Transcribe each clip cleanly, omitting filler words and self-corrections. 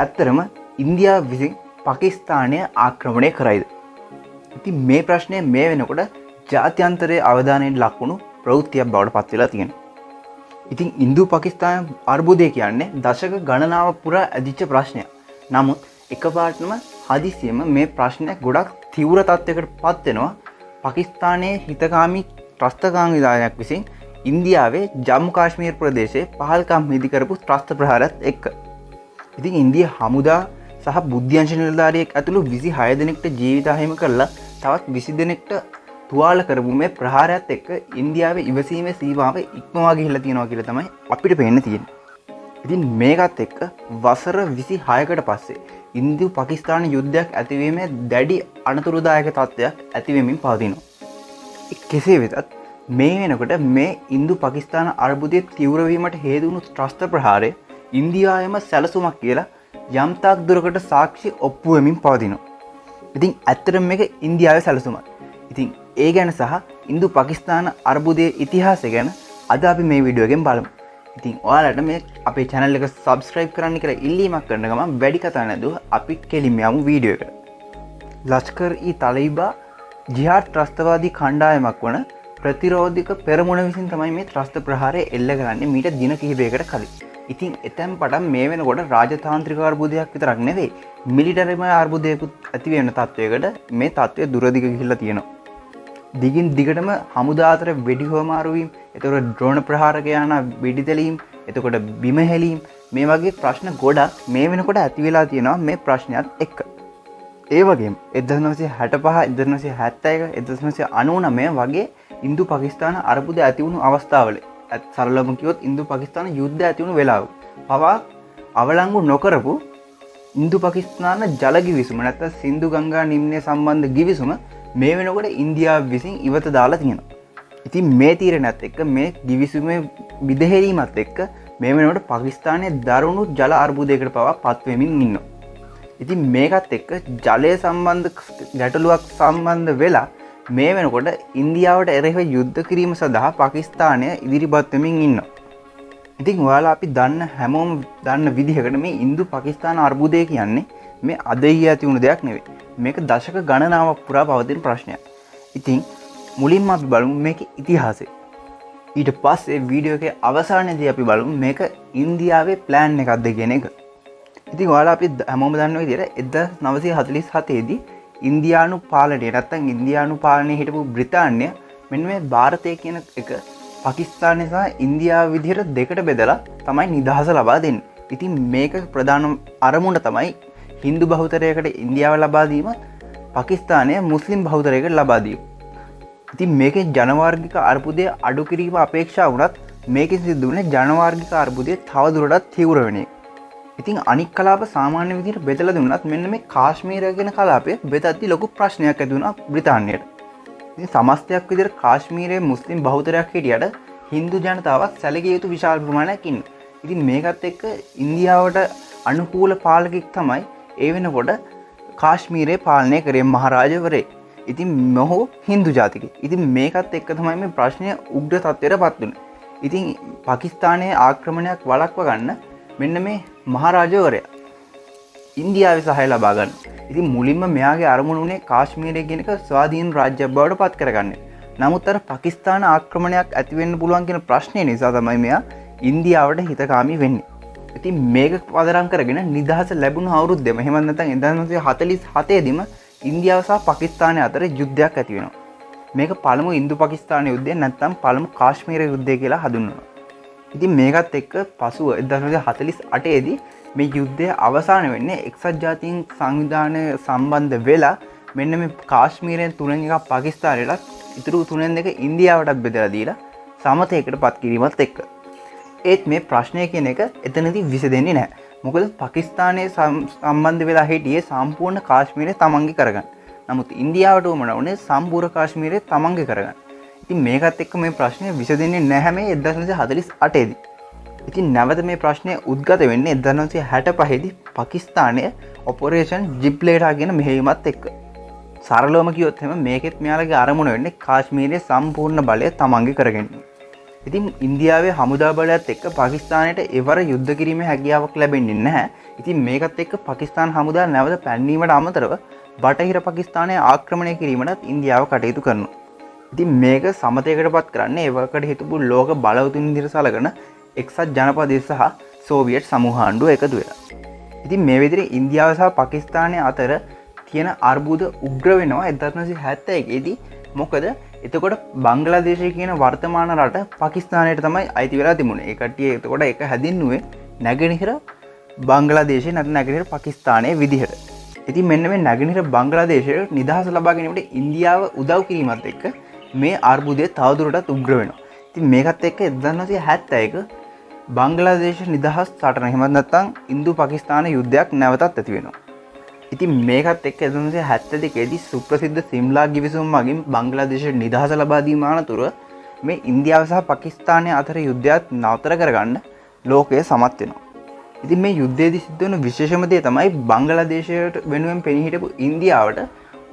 ඇත්තරම ඉන්දියාව විසින් පාකිස්තානය ආක්‍රමණය කරයිද? ඉතින් මේ ප්‍රශ්නය මේ වෙනකොට ජාත්‍යන්තරයේ අවධානයෙන් ලක්වුණු ප්‍රවෘත්තියක් බවට පත් වෙලා තියෙනවා. ඉතින් ඉන්දු පාකිස්තාන අර්බුදය කියන්නේ දශක ගණනාව පුරා ඇදිච්ච ප්‍රශ්නයක්. නමුත් එකපාරටම හදිසියෙම මේ ප්‍රශ්නය ගොඩක් තීව්‍ර තත්ත්වයකට පත් වෙනවා පාකිස්තානයේ හිතකාමී ත්‍රස්තකාමී විධායකයෙක් විසින් ඉන්දියාවේ ජම්මු කාශ්මීර ප්‍රදේශයේ පහල්කම් හිදි කරපු ත්‍රස්ත ප්‍රහාරات එක්ක. ඉතින් ඉන්දිය හමුදා සහ බුද්ධ්‍යංශ නිලධාරියෙක් ඇතුළු 26 දෙනෙක්ට ජීවිත අහිමි කරලා තවත් 20 දෙනෙක්ට තුවාල කරපු මේ ප්‍රහාරයත් එක්ක ඉන්දියාවේ ඉවසීමේ සීමාව ඉක්මවා ගිහිල්ලා තියෙනවා කියලා තමයි අපිට පේන්න තියෙන්නේ. ඉතින් මේකත් එක්ක වසර 26කට පස්සේ ඉන්දු පාකිස්තාන යුද්ධයක් ඇතිවීමේ දැඩි අනතුරුදායක තත්ත්වයක් ඇති වෙමින් පවතිනවා. කෙසේ වෙතත් මේ වෙනකොට මේ ඉන්දු පාකිස්තාන අර්බුදයේ තීව්‍ර වීමට හේතු වුණු ත්‍රස්ත ප්‍රහාරය ඉන්දියාවේම සැලසුමක් කියලා යම්තාක් දුරකට සාක්ෂි ඔප්පු වෙමින් පවතිනවා. ඉතින් ඇත්තටම මේක ඉන්දියාවේ සැලසුමක්. ඉතින් ඒ ගැන සහ ඉන්දු පාකිස්තාන අර්බුදයේ ඉතිහාසය ගැන අද අපි මේ වීඩියෝ එකෙන් බලමු. ඉතින් ඔයාලට මේ අපේ channel එක subscribe කරන්න කියලා ඉල්ලීමක් කරන ගමන් වැඩි කතා නැතුව අපි කෙලින්ම යමු වීඩියෝ එකට. ලෂ්කර්-ඊ-තලයිබා ජිහාඩ් ත්‍රස්තවාදී කණ්ඩායමක් වන ප්‍රතිරෝධක පෙරමුණ විසින් තමයි මේ ත්‍රස්ත ප්‍රහාරය එල්ල කරන්නේ මීට දින කිහිපයකට කලින්. ඉතින් එතැන් පටන් මේ වෙනකොට රාජතාන්ත්‍රික අර්බුදයක් විතරක් නෙවෙයි මිලිටරිම අර්බුදයකුත් ඇති වෙන තත්වයකට මේ තත්වය දුරදිග ගිහිල්ලා තියෙනවා. දිගින් දිගටම හමුදා අතර වෙඩි හුවමාරු වීම, එතකොට ඩ්‍රෝන ප්‍රහාරක යාන වෙඩි තැලීම්, එතකොට බිම හැලීම් මේ වගේ ප්‍රශ්න ගොඩක් මේ වෙනකොට ඇති වෙලා තියෙනවා මේ ප්‍රශ්නයත් එක්ක. ඒ වගේම 1965, 1971, 1999 වගේ ඉන්දු පාකිස්තාන අර්බුද ඇති වුණු අවස්ථාවල සරලම කිව්වොත් ඉන්දු පාකිස්තාන යුද්ධ ඇති වුණු වෙලාව පවා අවලංගු නොකරපු ඉන්දු පාකිස්තාන ජල ගිවිසුම නැත්නම් සින්දු ගංගා නිම්නය සම්බන්ධ ගිවිසුම මේ වෙනකොට ඉන්දියාව විසින් ඉවත දාලා තියෙනවා. ඉතින් මේ තීරණයත් එක්ක මේ ගිවිසුමේ විදහෙරීමත් එක්ක මේ වෙනකොට පාකිස්තානයේ දරුණු ජල අර්බුදයකට පවා පත් වෙමින් ඉන්නවා. ඉතින් මේකත් එක්ක ජලය සම්බන්ධ ගැටලුවක් සම්බන්ධ වෙලා මේ වෙනකොට ඉන්දියාවට එරෙහිව යුද්ධ කිරීම සඳහා පාකිස්තානය ඉදිරිපත් වෙමින් ඉන්නවා. ඉතින් ඔයාලා අපි දන්න හැමෝම දන්න විදිහකට මේ ඉන්දු පාකිස්තාන අර්බුදය කියන්නේ මේ අද ඊයේ ඇති වුණු දෙයක් නෙවෙයි. මේක දශක ගණනාවක් පුරා පවතින ප්‍රශ්නයක්. ඉතින් මුලින්ම අපි බලමු මේකේ ඉතිහාසය. ඊට පස්සේ වීඩියෝ එකේ අවසානයේදී අපි බලමු මේක ඉන්දියාවේ ප්ලෑන් එකක්ද කියන එක. ඉතින් ඔයාලා අපි හැමෝම දන්න විදිහට 1947 දී ඉන්දියානු පාලනය නැත්තම් ඉන්දියානු පාලනයේ හිටපු බ්‍රිතාන්‍ය මෙන්න මේ ಭಾರತය කියන එක පාකිස්තානය සහ ඉන්දියාව විදිහට දෙකට බෙදලා තමයි නිදහස ලබා දෙන්නේ. ඉතින් මේක ප්‍රධාන අරමුණ තමයි හින්දු බහුතරයකට ඉන්දියාව ලබා දීම, පාකිස්තානය මුස්ලිම් බහුතරයකට ලබා දීම. ඉතින් මේකේ ජනවාර්ගික අර්බුදය අඩු කිරීම අපේක්ෂා වුණත් මේකෙන් සිද්ධ වුණේ ජනවාර්ගික අර්බුදය තව දුරටත් තීව්‍ර වෙන එක. ඉතින් අනික් කලාප සාමාන්‍ය විදිහට බෙදලා දුන්නත් මෙන්න මේ කාශ්මීරය කියන කලාපය බෙදද්දි ලොකු ප්‍රශ්නයක් ඇති වුණා බ්‍රිතාන්‍යයට. ඉතින් සමස්තයක් විදිහට කාශ්මීරයේ මුස්ලිම් බහුතරයක් හිටියට හින්දු ජනතාවක් සැලකිය යුතු විශාල ප්‍රමාණයක් ඉන්නවා. ඉතින් මේකත් එක්ක ඉන්දියාවට අනුකූල පාලකෙක් තමයි ඒ වෙනකොට කාශ්මීරය පාලනය කරේ මහරජවරේ. ඉතින් මොහු හින්දු ජාතිකයෙක්. ඉතින් මේකත් එක්ක තමයි මේ ප්‍රශ්නය උග්‍ර තත්ත්වයට පත් වුණේ. ඉතින් පාකිස්තානයේ ආක්‍රමණයක් වළක්ව ගන්න මෙන්න මේ මහරජවරයා ඉන්දියාවේ සහාය ලබා ගන්න. ඉතින් මුලින්ම මෙයාගේ අරමුණ උනේ කාශ්මීරය කියන එක ස්වාධීන රාජ්‍යයක් බවට පත් කරගන්න. නමුත් අර පාකිස්තාන ආක්‍රමණයක් ඇති වෙන්න පුළුවන් කියන ප්‍රශ්නේ නිසා තමයි මෙයා ඉන්දියාවට හිතකාමී වෙන්නේ. ඉතින් මේක පදනම් කරගෙන නිදහස ලැබුණු අවුරුද්දෙම එහෙම නැත්නම් 1947 දීම ඉන්දියාව සහ පාකිස්තානය අතර යුද්ධයක් ඇති වෙනවා. මේක පළමු ඉන්දු පාකිස්තාන යුද්ධය නැත්නම් පළමු කාශ්මීර යුද්ධය කියලා හඳුන්වනවා. ඉතින් මේකත් එක්ක පසුව 1948 දී මේ යුද්ධය අවසන් වෙන්නේ එක්සත් ජාතීන් සංවිධානය සම්බන්ධ වෙලා මෙන්න මේ කාශ්මීරයෙන් 3 එකක් පාකිස්තානයට ඉතුරු 3 දෙක ඉන්දියාවටත් බෙදලා දීලා සමතයකට පත් කිරීමත් එක්ක. ඒත් මේ ප්‍රශ්නය කියන එක එතනදී විසඳෙන්නේ නැහැ. මොකද පාකිස්තානයේ සම්බන්ධ වෙලා හිටියේ සම්පූර්ණ කාශ්මීරය තමන්ගේ කරගන්න. නමුත් ඉන්දියාවට උමන උනේ සම්පූර්ණ කාශ්මීරය තමන්ගේ කරගන්න. ඉතින් මේකත් එක්ක මේ ප්‍රශ්නය විසඳෙන්නේ නැහැ මේ 1948 දී. ඉතින් නැවත මේ ප්‍රශ්නය උද්ගත වෙන්නේ 1965 දී පාකිස්තානයේ ඔපරේෂන් ජිබ්ලේටා කියන මෙහෙයුමත් එක්ක. සරලවම කිව්වොත් එහෙම මේකෙත් මෙයාලගේ අරමුණ වෙන්නේ කාශ්මීරයේ සම්පූර්ණ බලය තමන්ගේ කරගැනීම. ඉතින් ඉන්දියාවේ හමුදා බලයත් එක්ක පාකිස්තානයට එවර යුද්ධ කිරීමේ හැකියාවක් ලැබෙන්නේ නැහැ. ඉතින් මේකත් එක්ක පාකිස්තාන හමුදා නැවත පැනීමට අමතරව බටහිර පාකිස්තානය ආක්‍රමණය කිරීමටත් ඉන්දියාව කටයුතු කරනවා. ඉතින් මේක සමතයකටපත් කරන්නේ ඒවකට හිටපු ලෝක බලවතුන් විදිහට සලකන එක්සත් ජනපදය සහ සෝවියට් සමූහ ආණ්ඩුව එකතු වෙලා. ඉතින් මේ විදිහට ඉන්දියාව සහ පාකිස්තානය අතර තියෙන අර්බුද උග්‍ර වෙනවා 1971 දී. මොකද එතකොට බංග්ලාදේශය කියන වර්තමාන රට පාකිස්තානයට තමයි අයිති වෙලා තිබුණේ. ඒ කට්ටිය එතකොට ඒක හැදින්නුවේ නැගෙනහිර බංග්ලාදේශය නැත්නම් නැගෙනහිර පාකිස්තානයේ විදිහට. ඉතින් මෙන්න මේ නැගෙනහිර බංග්ලාදේශයට නිදහස ලබා ගැනීමට ඉන්දියාව උදව් කිරීමත් එක්ක මේ අර්බුදය තවදුරටත් උග්‍ර වෙනවා. ඉතින් මේකත් එක්ක 1971 බංග්ලාදේශ නිදහස් සටන එහෙම නැත්නම් ඉන්දු පාකිස්තාන යුද්ධයක් නැවතත් ඇති වෙනවා. ඉතින් මේකත් එක්ක 1972 දී සුප්‍රසිද්ධ සිම්ලා ගිවිසුම මගින් බංග්ලාදේශයට නිදහස ලබා දීම අනතුරුව මේ ඉන්දියාව සහ පාකිස්තානය අතර යුද්ධයක් නතර කරගන්න ලෝකය සමත් වෙනවා. ඉතින් මේ යුද්ධයේදී සිද්ධ වෙන විශේෂම දේ තමයි බංග්ලාදේශයට වෙනුවෙන් පෙනී හිටපු ඉන්දියාවට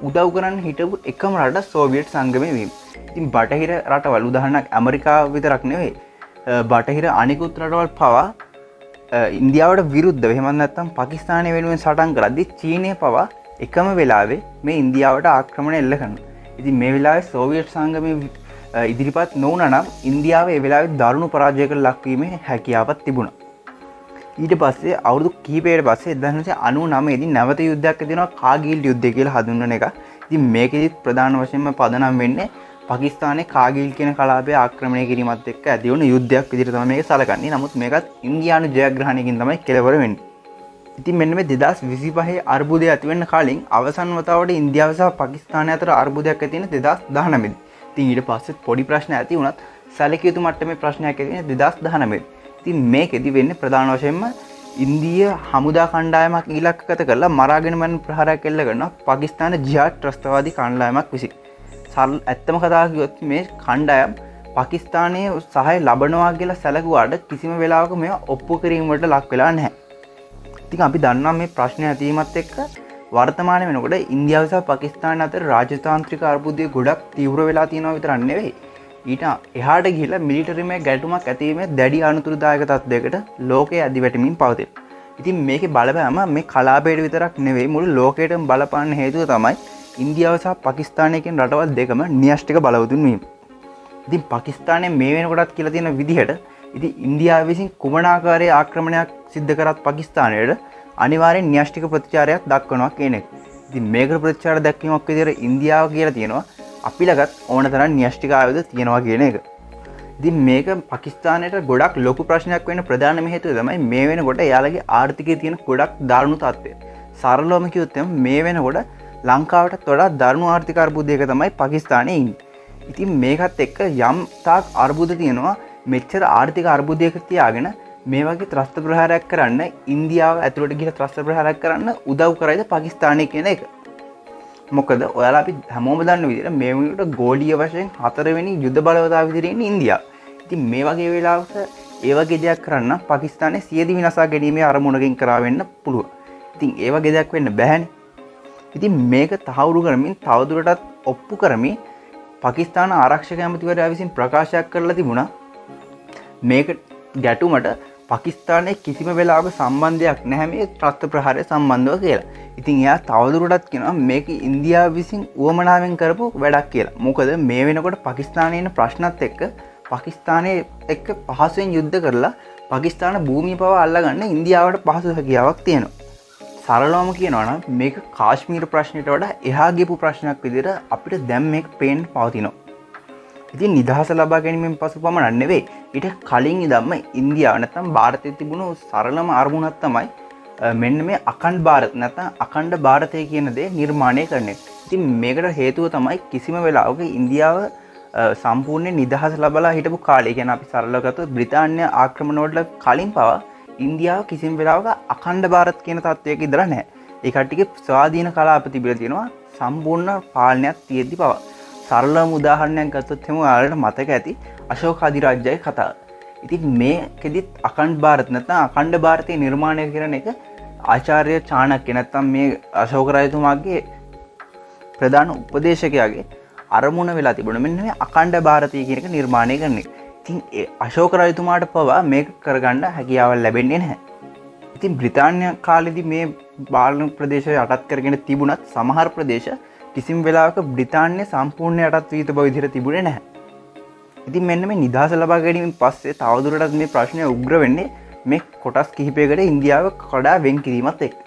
උදව් කරන්න හිටපු එකම රට සෝවියට් සංගමය වීම. ඉතින් බටහිර රටවල් උදාහරණයක් ඇමරිකාව විතරක් නෙවෙයි බටහිර අනිකුත් රටවල් පවා ඉන්දියාවට විරුද්ධව එහෙම නැත්නම් පාකිස්තානය වෙනුවෙන් සටන් කරද්දී චීනය පවා එකම වෙලාවේ මේ ඉන්දියාවට ආක්‍රමණ එල්ල කරනවා. ඉතින් මේ වෙලාවේ සෝවියට් සංගමය ඉදිරිපත් නොවුණා නම් ඉන්දියාව ඒ වෙලාවේ දරුණු පරාජයකට ලක්වීමේ හැකියාවක් තිබුණා. ඊට පස්සේ අවුරුදු කිහිපයකට පස්සේ 1999 දී නැවත යුද්ධයක් ඇති වෙනවා කාගිල් යුද්ධය කියලා හඳුන්වන එක. ඉතින් මේකෙදිත් ප්‍රධාන වශයෙන්ම පදනම් වෙන්නේ පාකිස්තානයේ කාගිල් කියන කලාපය ආක්‍රමණය කිරීමත් එක්ක ඇති වුණු යුද්ධයක් විදිහට තමයි මේක සැලකන්නේ. නමුත් මේකත් ඉන්දියානු ජයග්‍රහණයකින් තමයි කෙලවර වෙන්නේ. ඉතින් මෙන්න මේ 2025 අර්බුදය ඇති වෙන්න කලින් අවසන් වතාවට ඉන්දියාව සහ පාකිස්තානය අතර අර්බුදයක් ඇති වෙන්නේ 2019 දී. ඉතින් ඊට පස්සෙත් පොඩි ප්‍රශ්න ඇති වුණත් සැලකිය යුතු මට්ටමේ ප්‍රශ්නයක් ඇති වෙන්නේ 2019 දී. ඉතින් මේකෙදි වෙන්නේ ප්‍රධාන වශයෙන්ම ඉන්දිය හමුදා කණ්ඩායමක් ඉලක්කගත කරලා මරාගෙන මරන ප්‍රහාරයක් එල්ල කරනවා පාකිස්තාන ජිහාඩ් ත්‍රස්තවාදී කණ්ඩායමක් විසින්. ඇත්තම කතා කිව්වොත් මේ කණ්ඩායම් පාකිස්තානයේ සහාය ලබනවා කියලා සැලකුවාට කිසිම වෙලාවක මේවා ඔප්පු කිරීම වලට ලක් වෙලා නැහැ. ඉතින් අපි දන්නවා මේ ප්‍රශ්නය ඇතිවීමත් එක්ක වර්තමාන වෙනකොට ඉන්දියාව සහ පාකිස්තාන අතර රාජතාන්ත්‍රික අර්බුදය ගොඩක් තීව්‍ර වෙලා තියෙනවා විතරක් නෙවෙයි. ඊට එහාට ගිහිලා මිලිටරිමය ගැටුමක් ඇතිවීමේ දැඩි අනුතුරුදායක තත්ත්වයකට ලෝකයේ ඇදි වැටෙමින් පවතින. ඉතින් මේකේ බලපෑම මේ කලාපයට විතරක් නෙවෙයි මුළු ලෝකයටම බලපාන්න හේතුව තමයි ඉන්දියාව සහ පාකිස්තානය කියන රටවල් දෙකම න්‍යෂ්ටික බලවතුන් වීම. ඉතින් පාකිස්තානයේ මේ වෙනකොටත් කියලා තියෙන විදිහට ඉතින් ඉන්දියාව විසින් කුමන ආකාරයේ ආක්‍රමණයක් සිද්ධ කරත් පාකිස්තානයට අනිවාර්යෙන් න්‍යෂ්ටික ප්‍රතිචාරයක් දක්වනවා කියන එක. ඉතින් මේකට ප්‍රතිචාර දක්වීමක් විදිහට ඉන්දියාව කියලා තියෙනවා අපි ළඟත් ඕන තරම් න්‍යෂ්ටික ආයුධ තියෙනවා කියන එක. ඉතින් මේක පාකිස්තානයට ගොඩක් ලොකු ප්‍රශ්නයක් වෙන්න ප්‍රධානම හේතුව තමයි මේ වෙනකොට එයාලගේ ආර්ථිකයේ තියෙන ගොඩක් දරුණු තත්ත්වය. සරලවම කිව්වොත් මේ වෙනකොට ලංකාවටත් වඩා දරුණු ආර්ථික අර්බුදයක තමයි පාකිස්තානයේ ඉන්නේ. ඉතින් මේකත් එක්ක යම් තාක් අර්බුද තියෙනවා මෙච්චර ආර්ථික අර්බුදයක තියාගෙන මේ වගේ ත්‍රස්ත ප්‍රහාරයක් කරන්න ඉන්දියාව ඇතුළට ගිහලා ත්‍රස්ත ප්‍රහාරයක් කරන්න උදව් කරයිද පාකිස්තානය කියන එක. මොකද ඔයාලා අපි හැමෝම දන්න විදිහට මේ වෙනකොට ගෝලීය වශයෙන් හතරවෙනි යුද බලවතාව විදිහට ඉන්නේ ඉන්දියාව. ඉතින් මේ වගේ වෙලාවක ඒ වගේ දෙයක් කරන්න පාකිස්තානයේ සියදි විනාශා ගැනීමේ අරමුණකින් කරා වෙන්න පුළුවන්. ඉතින් ඒ වගේ දෙයක් වෙන්න බෑනේ. ඉතින් මේක තහවුරු කරමින් තවදුරටත් ඔප්පු කරමින් පාකිස්තාන ආරක්ෂක ඇමතිවරයා විසින් ප්‍රකාශයක් කරලා තිබුණා මේක ගැටුමට පාකිස්තානයේ කිසිම වෙලාවක සම්බන්ධයක් නැහැ මේ ත්‍රස්ත ප්‍රහාරය සම්බන්ධව කියලා. ඉතින් එයා තවදුරටත් කියනවා මේක ඉන්දියාව විසින් උවමනාවෙන් කරපු වැඩක් කියලා. මොකද මේ වෙනකොට පාකිස්තානයේ ඉන්න ප්‍රශ්නත් එක්ක පාකිස්තානයේ එක්ක පහසුවෙන් යුද්ධ කරලා පාකිස්තාන භූමිය පවා අල්ලගන්න ඉන්දියාවට පහසු හැකියාවක් තියෙනවා. සරලවම කියනවා නම් මේක කාශ්මීර ප්‍රශ්නයට වඩා එහා ගියපු ප්‍රශ්නයක් විදිහට අපිට දැන් මේක පේන්න පවතිනවා. ඉතින් නිදහස ලබා ගැනීමෙන් පසු පමණක් නෙවෙයි ඊට කලින් ඉඳන්ම ඉන්දියාව නැත්නම් ಭಾರತයේ තිබුණු සරලම අරමුණක් තමයි මෙන්න මේ අඛණ්ඩ ಭಾರತ නැත්නම් අඛණ්ඩ ಭಾರತය කියන දේ නිර්මාණය කරන එක. ඉතින් මේකට හේතුව තමයි කිසිම වෙලාවක ඉන්දියාව සම්පූර්ණ නිදහස ලබලා හිටපු කාලේ. කියන්නේ අපි සරලව ගත්තොත් බ්‍රිතාන්‍ය ආක්‍රමණ වලට කලින් පවා ඉන්දියාව කිසිම වෙලාවක අඛණ්ඩ ಭಾರತ කියන තත්වයක ඉඳලා නැහැ. ඒ කට්ටියගේ ස්වාධීන කලාප තිබිලා තියෙනවා සම්පූර්ණ පාලනයක් තියෙද්දි පවා. සරලම උදාහරණයක් ගත්තොත් එහෙම ඔයාලට මතක ඇති අශෝක අධිරාජ්‍යයේ කතාව. ඉතින් මේකෙදිත් අඛණ්ඩ ಭಾರತ නැත්නම් අඛණ්ඩ ಭಾರತයේ නිර්මාණය කරන එක ආචාර්ය චාණක්‍ය නැත්නම් මේ අශෝක රජතුමාගේ ප්‍රධාන උපදේශකයාගේ අරමුණ වෙලා තිබුණ මෙන්න මේ අඛණ්ඩ ಭಾರತය කියන එක නිර්මාණය කරන්නේ. ඉතින් අශෝක රජතුමාට පවා මේක කරගන්න හැකියාවක් ලැබෙන්නේ නැහැ. ඉතින් බ්‍රිතාන්‍ය කාලෙදි මේ බාලන ප්‍රදේශය යටත් කරගෙන තිබුණත් සමහර ප්‍රදේශ කිසිම වෙලාවක බ්‍රිතාන්‍ය සම්පූර්ණ යටත් වී තිබව විදිහට තිබුණේ නැහැ. ඉතින් මෙන්න මේ නිදහස ලබා ගැනීමෙන් පස්සේ තවදුරටත් මේ ප්‍රශ්නය උග්‍ර වෙන්නේ මේ කොටස් කිහිපයකට ඉන්දියාව කඩා වෙන් කිරීමත් එක්ක.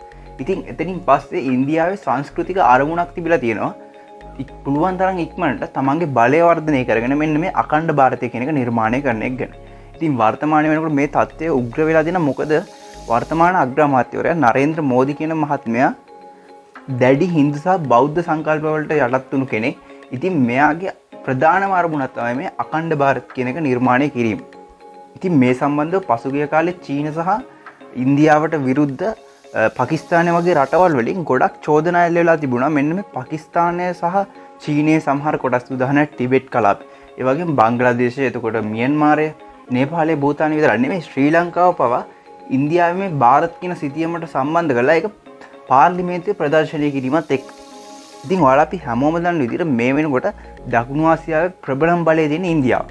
ඉතින් එතනින් පස්සේ ඉන්දියාවේ සංස්කෘතික අරමුණක් තිබිලා තියෙනවා. පුළුවන් තරම් ඉක්මනට තමන්ගේ බලය වර්ධනය කරගෙන මෙන්න මේ අඛණ්ඩ ಭಾರತය කියන එක නිර්මාණය කරන එක ගැන. ඉතින් වර්තමානයේ වෙනකොට මේ තත්ත්වය උග්‍ර වෙලා දෙන මොකද වර්තමාන අග්‍රාමාත්‍යවරයා නරේන්ද්‍ර මෝදි කියන මහත්මයා දැඩි හින්දු සහ බෞද්ධ සංකල්ප වලට යටත් වුණු කෙනෙක්. ඉතින් මෙයාගේ ප්‍රධානම අරමුණ තමයි මේ අඛණ්ඩ ಭಾರත කියන එක නිර්මාණය කිරීම. ඉතින් මේ සම්බන්ධව පසුගිය කාලේ චීන සහ ඉන්දියාවට විරුද්ධ පාකිස්තානය වගේ රටවල් වලින් ගොඩක් චෝදනා එල්ල වෙලා තිබුණා. මෙන්න මේ පාකිස්තානය සහ චීනයේ සමහර කොටස් උදාහරණයක් ටිබෙට් කලාප. ඒ වගේම බංග්ලාදේශය, එතකොට මියන්මාරය, නේපාලය, භූතානය විතර නෙමෙයි ශ්‍රී ලංකාව පවා ඉන්දියාවේ මේ ಭಾರತ್ කියන සිතියමට සම්බන්ධ කරලා ඒක පාර්ලිමේන්තුවේ ප්‍රදර්ශනය කිරීමත් එක්ක. ඉතින් ඔයාලා අපි හැමෝම දන්න විදිහට මේ වෙනකොට දකුණු ආසියාවේ ප්‍රබලම බලය දෙන්නේ ඉන්දියාව.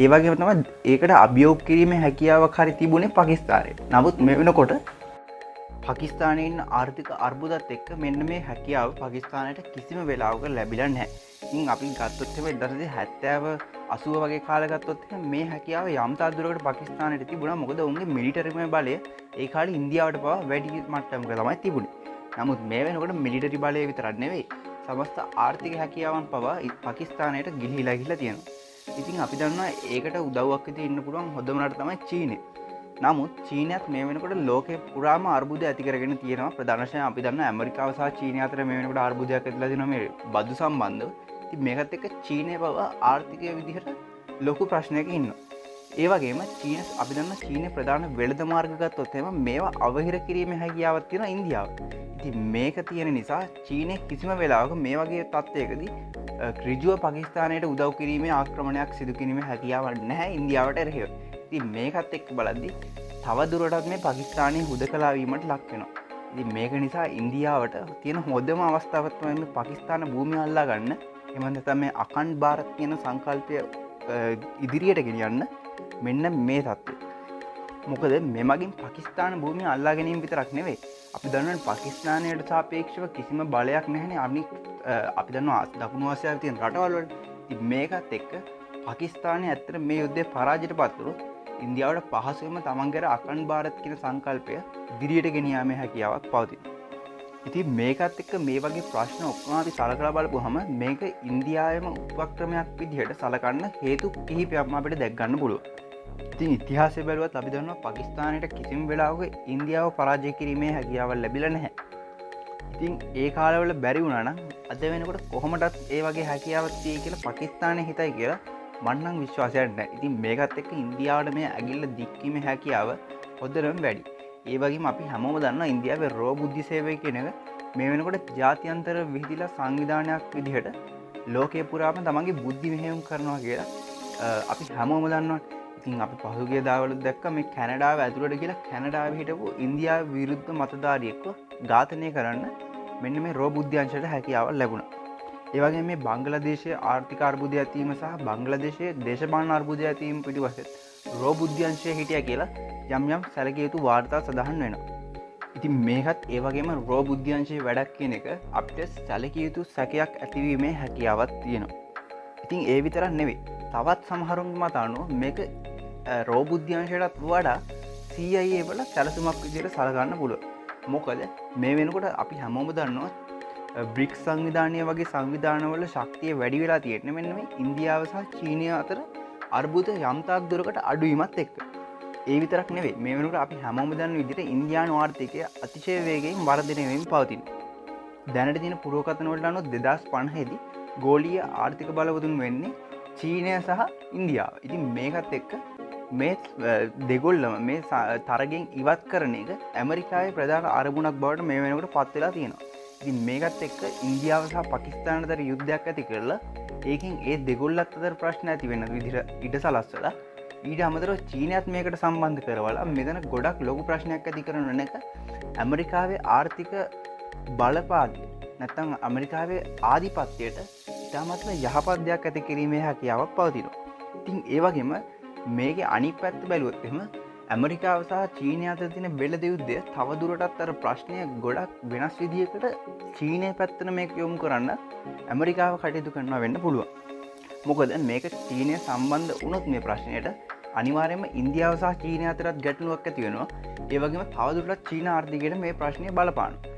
ඒ වගේම තමයි ඒකට අභියෝග කිරීමේ හැකියාවක් හරි තිබුණේ පාකිස්තානයේ. නමුත් මේ වෙනකොට පාකිස්තානයේ ඉන්න ආර්ථික අර්බුදත් එක්ක මෙන්න මේ හැකියාව පාකිස්තානයට කිසිම වෙලාවක ලැබිලා නැහැ. ඉතින් අපි ගත්තොත් එහෙම 1970 80 වගේ කාලෙ ගත්තොත් එහෙම මේ හැකියාව යම් තාක් දුරකට පාකිස්තානයට තිබුණා. මොකද උන්ගේ මිලිටරිමය බලය ඒ කාලේ ඉන්දියාවට පවා වැඩි මට්ටමක තමයි තිබුණේ. නමුත් මේ වෙනකොට මිලිටරි බලය විතරක් නෙවෙයි සමස්ත ආර්ථික හැකියාවන් පවා පාකිස්තානයට ගිලිහිලා තියෙනවා. ඉතින් අපි දන්නවා ඒකට උදව්වක් විදිහට ඉන්න පුළුවන් හොඳම රට තමයි චීනය. නමුත් චීනයත් මේ වෙනකොට ලෝකේ පුරාම අර්බුද ඇති කරගෙන තියෙනවා. ප්‍රධාන වශයෙන් අපි දන්නවා ඇමරිකාව සහ චීනය අතර මේ වෙනකොට අර්බුදයක් ඇතිලා තියෙනවා මේ බදු සම්බන්ධව. ඉතින් මේකත් එක්ක චීනය පවා ආර්ථිකය විදිහට ලොකු ප්‍රශ්නයක ඉන්නවා. ඒ වගේම චීන අපි දන්නවා චීනයේ ප්‍රධාන වෙළඳ මාර්ග ගත්තොත් එහෙම මේවා අවහිර කිරීමේ හැකියාවක් තියෙන ඉන්දියාව. ඉතින් මේක තියෙන නිසා චීනය කිසිම වෙලාවක මේ වගේ තත්ත්වයකදී ඍජුව පාකිස්තානයට උදව් කිරීමේ ආක්‍රමණයක් සිදු කිරීමේ හැකියාවක් නැහැ ඉන්දියාවට එරෙහිව. ඉතින් මේකත් එක්ක බලද්දී තව දුරටත් මේ පාකිස්තානයේ හුදකලා වීමට ලක් වෙනවා. ඉතින් මේක නිසා ඉන්දියාවට තියෙන හොඳම අවස්ථාව තමයි මේ පාකිස්තාන භූමිය අල්ලා ගන්න. එහෙම නැත්නම් මේ අඛණ්ඩ ಭಾರತ್ කියන සංකල්පය ඉදිරියට ගෙනියන්න මෙන්න මේ තත්ත්වය. මොකද මෙමගින් පාකිස්තාන භූමිය අල්ලා ගැනීම විතරක් නෙවෙයි. අපි දන්නවනේ පාකිස්තානයට සාපේක්ෂව කිසිම බලයක් නැහැනේ අනිත් අපි දන්නවා දකුණු ආසියාවේ තියෙන රටවල් වල. ඉතින් මේකත් එක්ක පාකිස්තානය ඇත්තට මේ යුද්ධය පරාජයට පත් වුණොත් ඉන්දියාවට පහසුවෙන්ම තමන්ගේ අඛණ්ඩ ಭಾರತ್ කියන සංකල්පය ඉදිරියට ගෙන යාමේ හැකියාවක් පවතිනවා. ඉතින් මේකත් එක්ක මේ වගේ ප්‍රශ්න ඔක්කොම අපි සලකලා බලපුවහම මේක ඉන්දියාවේම උපක්‍රමයක් විදිහට සලකන්න හේතු කිහිපයක්ම අපිට දැක් ගන්න පුළුවන්. ඉතින් ඉතිහාසය බැලුවත් අපි දන්නවා පාකිස්තානයට කිසිම වෙලාවක ඉන්දියාව පරාජය කිරීමේ හැකියාවක් ලැබිලා නැහැ. ඉතින් ඒ කාලවල බැරි වුණා නම් අද වෙනකොට කොහොමදත් ඒ වගේ හැකියාවක් තියෙයි කියලා පාකිස්තානයේ හිතයි කියලා මම නම් විශ්වාසයක් නැහැ. ඉතින් මේකත් එක්ක ඉන්දියාවට මේ ඇගිල්ල දික්කීමේ හැකියාව හොඳටම වැඩි. ඒ වගේම අපි හැමෝම දන්නවා ඉන්දියාවේ රෝ බුද්ධි සේවය කියන එක මේ වෙනකොට ජාත්‍යන්තර විහිදිලා සංවිධානයක් විදිහට ලෝකේ පුරාම තමන්ගේ බුද්ධි මෙහෙයුම් කරනවා කියලා අපි හැමෝම දන්නවා. ඉතින් අපි පහුගිය දවස්වල දැක්ක මේ කැනඩාව ඇතුළට ගිහලා කැනඩාවේ හිටපු ඉන්දියාවේ විරුද්ධ මතධාරියෙක්ව ඝාතනය කරන්න මෙන්න මේ රෝ බුද්ධි අංශයට හැකියාවක් ලැබුණා. ඒ වගේම මේ බංග්ලාදේශයේ ආර්ථික අර්බුදය ඇතිවීම සහ බංග්ලාදේශයේ දේශපාලන අර්බුදය ඇතිවීම පිටිපස්සේ රෝ බුද්ධි අංශය හිටියා කියලා යම් සැලකිය යුතු වාර්තා සඳහන් වෙනවා. ඉතින් මේකත් ඒ වගේම රෝ බුද්ධි අංශයේ වැඩක් කියන එක අපිට සැලකිය යුතු සැකයක් ඇතිවීමේ හැකියාවක් තියෙනවා. ඉතින් ඒ විතරක් නෙවෙයි. තවත් සමහරුන්ගේ මත අනුව මේක රෝ බුද්ධි අංශයටත් වඩා CIA වල සැලසුමක් විදිහට සලකන්න පුළුවන්. මොකද මේ වෙනකොට අපි හැමෝම දන්නවා බ්‍රික්ස් සංවිධානය වගේ සංවිධානවල ශක්තිය වැඩි වෙලා තියෙන්නේ මෙන්න මේ ඉන්දියාව සහ චීනය අතර අර්බුද යම් තාක් දුරකට අඩු වීමත් එක්ක. ඒ විතරක් නෙවෙයි මේ වෙනකොට අපි හැමෝම දන්න විදිහට ඉන්දියානු ආර්ථිකය අතිශය වේගයෙන් වර්ධනය වෙමින් පවතිනවා. දැනට තියෙන පුරෝකථන වලට අනුව 2050 දී ගෝලීය ආර්ථික බලවතුන් වෙන්නේ චීනය සහ ඉන්දියාව. ඉතින් මේකත් එක්ක මේ දෙගොල්ලම මේ තරගෙන් ඉවත් කරන එක ඇමරිකාවේ ප්‍රධාන අරමුණක් බවට මේ වෙනකොට පත් වෙලා තියෙනවා. ඉතින් මේකත් එක්ක ඉන්දියාව සහ පාකිස්තාන අතර යුද්ධයක් ඇති කරලා ඒකෙන් ඒ දෙගොල්ලත් අතර ප්‍රශ්න ඇති වෙන විදිහට ඉඩ සලස්සලා ඊට අමතරව චීනයත් මේකට සම්බන්ධ කරවලා මෙතන ගොඩක් ලොකු ප්‍රශ්නයක් ඇති කරන එක ඇමරිකාවේ ආර්ථික බලපාදය නැත්තම් ඇමරිකාවේ ආධිපත්‍යයට ඉතාමත්ම යහපත් දෙයක් ඇති කිරීමේ හැකියාවක් පවතිනවා. ඉතින් ඒ වගේම මේකේ අනිත් පැත්ත බැලුවොත් එහෙම ඇමරිකාව සහ චීනය අතර තියෙන වෙළඳ යුද්ධය තවදුරටත් අර ප්‍රශ්නය ගොඩක් වෙනස් විදිහකට චීනය පැත්තට මේක යොමු කරන්න ඇමරිකාව කටයුතු කරනවා වෙන්න පුළුවන්. මොකද මේක චීනය සම්බන්ධ වුණොත් මේ ප්‍රශ්නයට අනිවාර්යයෙන්ම ඉන්දියාව සහ චීනය අතරත් ගැටලුවක් ඇති වෙනවා. ඒ වගේම තවදුරටත් චීන ආර්ථිකයට මේ ප්‍රශ්නය බලපානවා.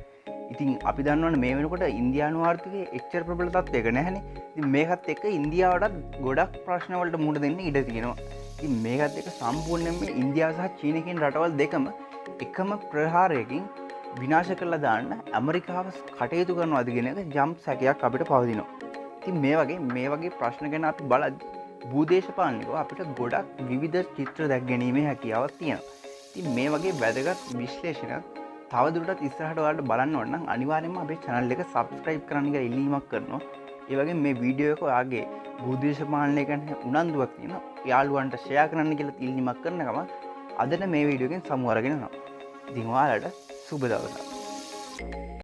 ඉතින් අපි දන්නවනේ මේ වෙනකොට ඉන්දියානු ආර්ථිකයේ එච්චර ප්‍රබල තත්ත්වයක නැහැනේ. ඉතින් මේකත් එක්ක ඉන්දියාවටත් ගොඩක් ප්‍රශ්න වලට මුහුණ දෙන්න ඉඩ තියෙනවා. ඉතින් මේකත් එක්ක සම්පූර්ණයෙන්ම ඉන්දියාව සහ චීන කියන රටවල් දෙකම එකම ප්‍රහාරයකින් විනාශ කරලා දාන්න ඇමරිකාව කටයුතු කරනවාද කියන එක ජම් සැකයක් අපිට පවතිනවා. ඉතින් මේ වගේ ප්‍රශ්න ගැන අපි බලද්දී භූදේශපාලනිකව අපිට ගොඩක් විවිධ චිත්‍ර දැක් ගැනීමේ හැකියාවක් තියෙනවා. ඉතින් මේ වගේ වැදගත් විශ්ලේෂණයක් තවදුරටත් ඉස්සරහට ඔයාලට බලන්න ඕන නම් අනිවාර්යයෙන්ම අපේ channel එක subscribe කරන්න කියලා ඉල්ලීමක් කරනවා. ඒ වගේම මේ වීඩියෝ එක ඔයාගේ භූදේශපාලනය ගැන උනන්දුවක් තියෙන යාළුවන්ට share කරන්න කියලා ඉල්ලීමක් කරන ගමන් අදට මේ වීඩියෝ එකෙන් සමු අරගෙන යනවා. ඉතින් ඔයාලට සුබ දවසක්.